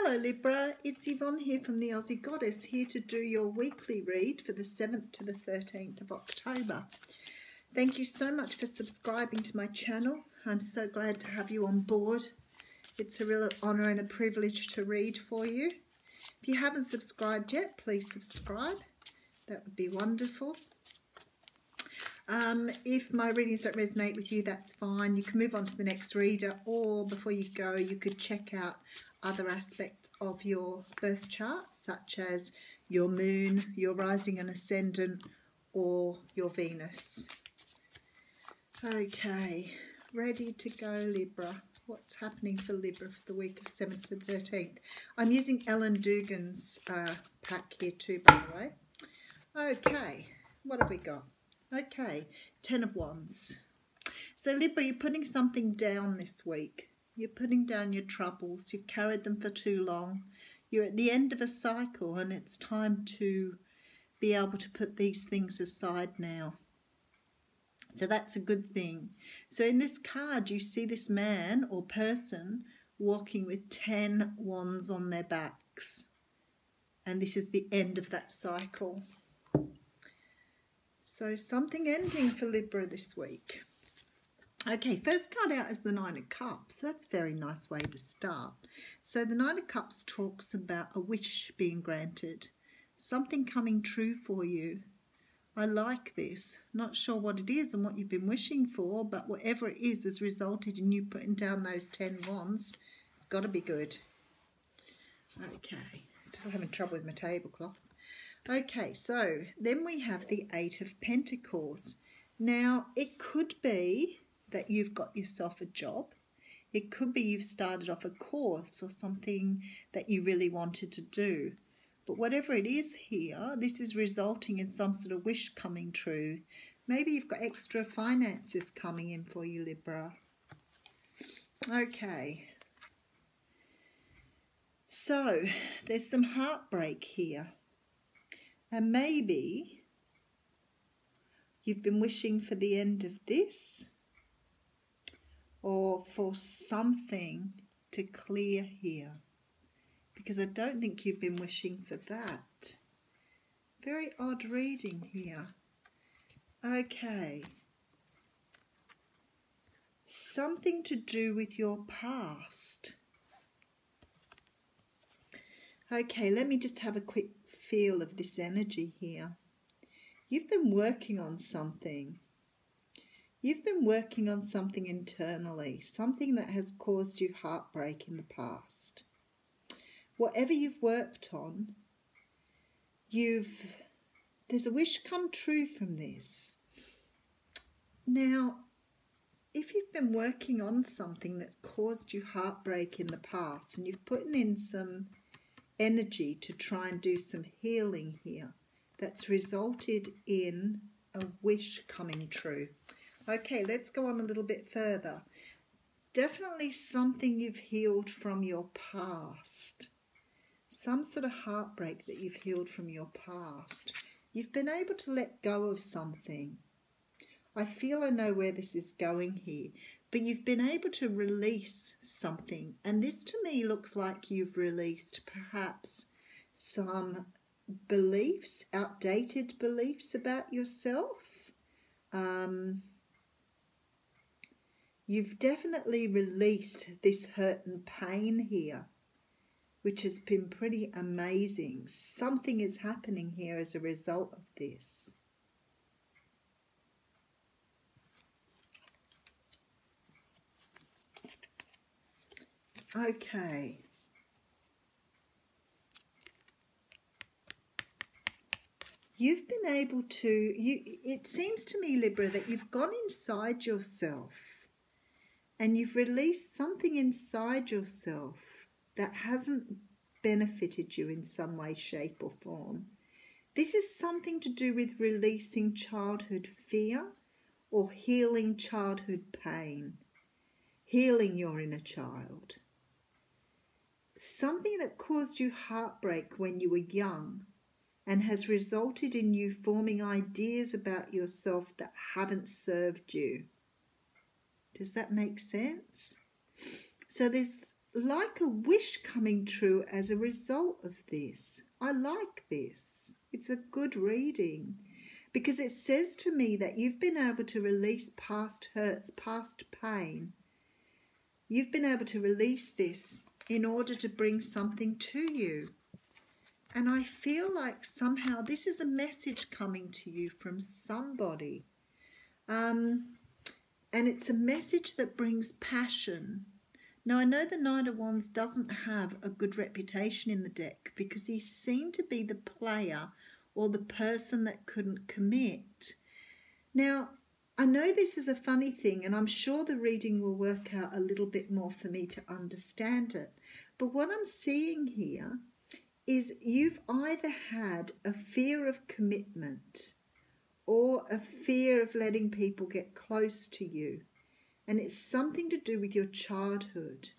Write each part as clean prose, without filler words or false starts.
Hello Libra, it's Yvonne here from the Aussie Goddess, here to do your weekly read for the 7th to the 13th of October. Thank you so much for subscribing to my channel. I'm so glad to have you on board. It's a real honour and a privilege to read for you. If you haven't subscribed yet, please subscribe. That would be wonderful. If my readings don't resonate with you, that's fine. You can move on to the next reader, or before you go, you could check out other aspects of your birth chart, such as your moon, your rising and ascendant, or your Venus. Okay, ready to go, Libra. What's happening for Libra for the week of 7th to 13th? I'm using Ellen Dugan's pack here too, by the way. Okay, what have we got? Okay, 10 of Wands. So Libra, you're putting something down this week. You're putting down your troubles. You've carried them for too long. You're at the end of a cycle and it's time to be able to put these things aside now. So that's a good thing. So in this card, you see this man or person walking with 10 wands on their backs. And this is the end of that cycle. So something ending for Libra this week. Okay, first card out is the Nine of Cups. That's a very nice way to start. So the Nine of Cups talks about a wish being granted, something coming true for you. I like this. Not sure what it is and what you've been wishing for, but whatever it is has resulted in you putting down those 10 wands. It's got to be good. Okay, still having trouble with my tablecloth. Okay, so then we have the Eight of Pentacles. Now, it could be that you've got yourself a job. It could be you've started off a course or something that you really wanted to do. But whatever it is here, this is resulting in some sort of wish coming true. Maybe you've got extra finances coming in for you, Libra. Okay. So, there's some heartbreak here. And maybe you've been wishing for the end of this or for something to clear here, because I don't think you've been wishing for that. Very odd reading here. Okay. Something to do with your past. Okay, let me just have a quick feel of this energy here. You've been working on something. You've been working on something internally, something that has caused you heartbreak in the past. Whatever you've worked on, there's a wish come true from this. Now, if you've been working on something that caused you heartbreak in the past and you've put in some energy to try and do some healing here, that's resulted in a wish coming true. Okay, let's go on a little bit further. Definitely something you've healed from your past. Some sort of heartbreak that you've healed from your past. You've been able to let go of something. I feel I know where this is going here, but you've been able to release something. And this to me looks like you've released perhaps some beliefs, outdated beliefs about yourself. You've definitely released this hurt and pain here, which has been pretty amazing. Something is happening here as a result of this. Okay. You've been able to, it seems to me, Libra, that you've gone inside yourself and you've released something inside yourself that hasn't benefited you in some way, shape or form. This is something to do with releasing childhood fear or healing childhood pain, healing your inner child. Something that caused you heartbreak when you were young and has resulted in you forming ideas about yourself that haven't served you. Does that make sense? So there's like a wish coming true as a result of this. I like this. It's a good reading because it says to me that you've been able to release past hurts, past pain. You've been able to release this in order to bring something to you. And I feel like somehow this is a message coming to you from somebody. And it's a message that brings passion. Now, I know the Knight of Wands doesn't have a good reputation in the deck because he's seen to be the player or the person that couldn't commit. Now, I know this is a funny thing, and I'm sure the reading will work out a little bit more for me to understand it. But what I'm seeing here is you've either had a fear of commitment or a fear of letting people get close to you. And it's something to do with your childhood.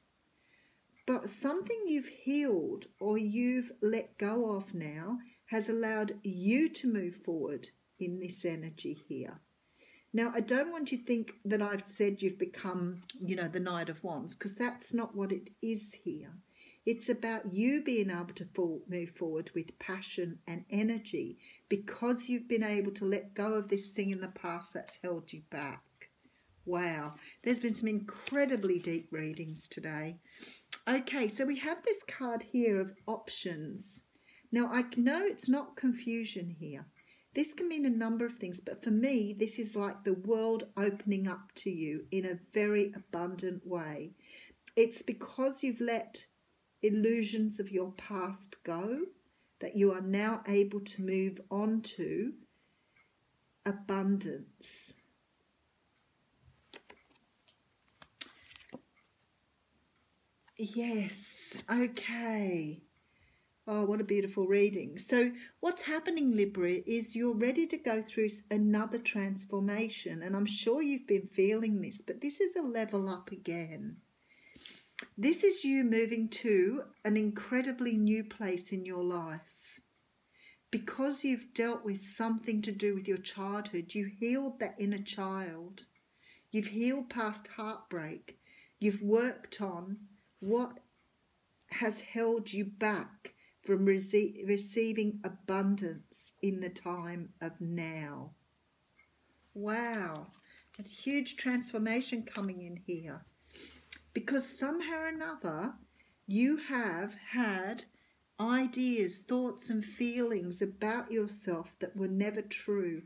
But something you've healed or you've let go of now has allowed you to move forward in this energy here. Now, I don't want you to think that I've said you've become, the Knight of Wands, because that's not what it is here. It's about you being able to move forward with passion and energy because you've been able to let go of this thing in the past that's held you back. Wow, there's been some incredibly deep readings today. Okay, so we have this card here of options. Now, I know it's not confusion here. This can mean a number of things, but for me, this is like the world opening up to you in a very abundant way. It's because you've let illusions of your past go that you are now able to move on to abundance. Yes, okay. Oh, what a beautiful reading. So what's happening, Libra, is you're ready to go through another transformation. And I'm sure you've been feeling this, but this is a level up again. This is you moving to an incredibly new place in your life. Because you've dealt with something to do with your childhood, you healed that inner child. You've healed past heartbreak. You've worked on what has held you back from receiving abundance in the time of now. Wow, a huge transformation coming in here. Because somehow or another, you have had ideas, thoughts and feelings about yourself that were never true,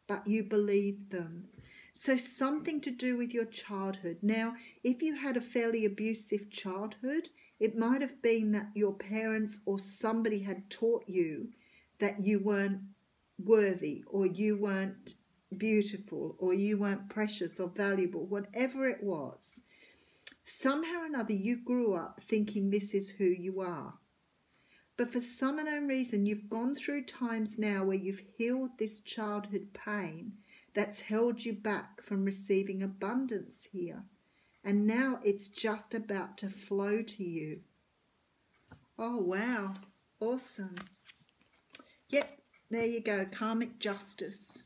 but you believed them. So something to do with your childhood. Now, if you had a fairly abusive childhood, it might have been that your parents or somebody had taught you that you weren't worthy or you weren't beautiful or you weren't precious or valuable, whatever it was. Somehow or another, you grew up thinking this is who you are. But for some unknown reason, you've gone through times now where you've healed this childhood pain that's held you back from receiving abundance here. And now it's just about to flow to you. Oh, wow. Awesome. Yep, there you go. Karmic justice.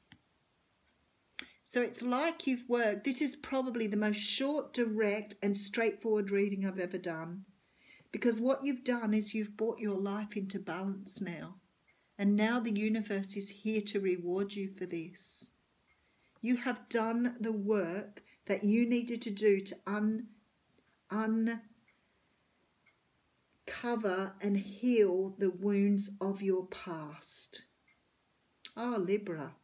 So it's like you've worked. This is probably the most short, direct and straightforward reading I've ever done. Because what you've done is you've brought your life into balance now. And now the universe is here to reward you for this. You have done the work that you needed to do to uncover and heal the wounds of your past. Oh, Libra,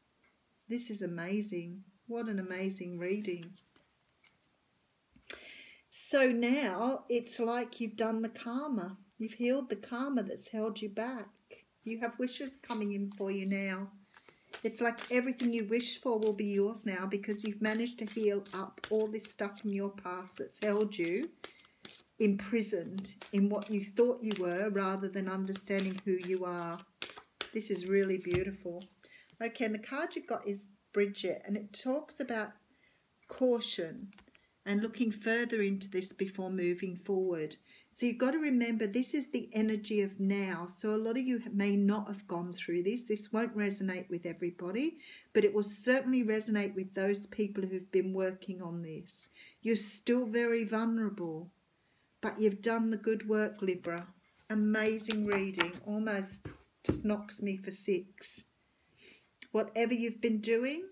this is amazing. What an amazing reading. So now it's like you've done the karma. You've healed the karma that's held you back. You have wishes coming in for you now. It's like everything you wish for will be yours now because you've managed to heal up all this stuff from your past that's held you imprisoned in what you thought you were rather than understanding who you are. This is really beautiful. Okay, and the card you've got is Bridget, and it talks about caution and looking further into this before moving forward. So you've got to remember this is the energy of now. So a lot of you may not have gone through this. This won't resonate with everybody, but it will certainly resonate with those people who've been working on this. You're still very vulnerable. But you've done the good work, Libra. Amazing reading. Almost just knocks me for 6. Whatever you've been doing,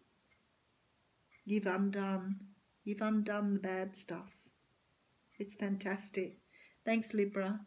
you've undone. You've undone the bad stuff. It's fantastic. Thanks, Libra.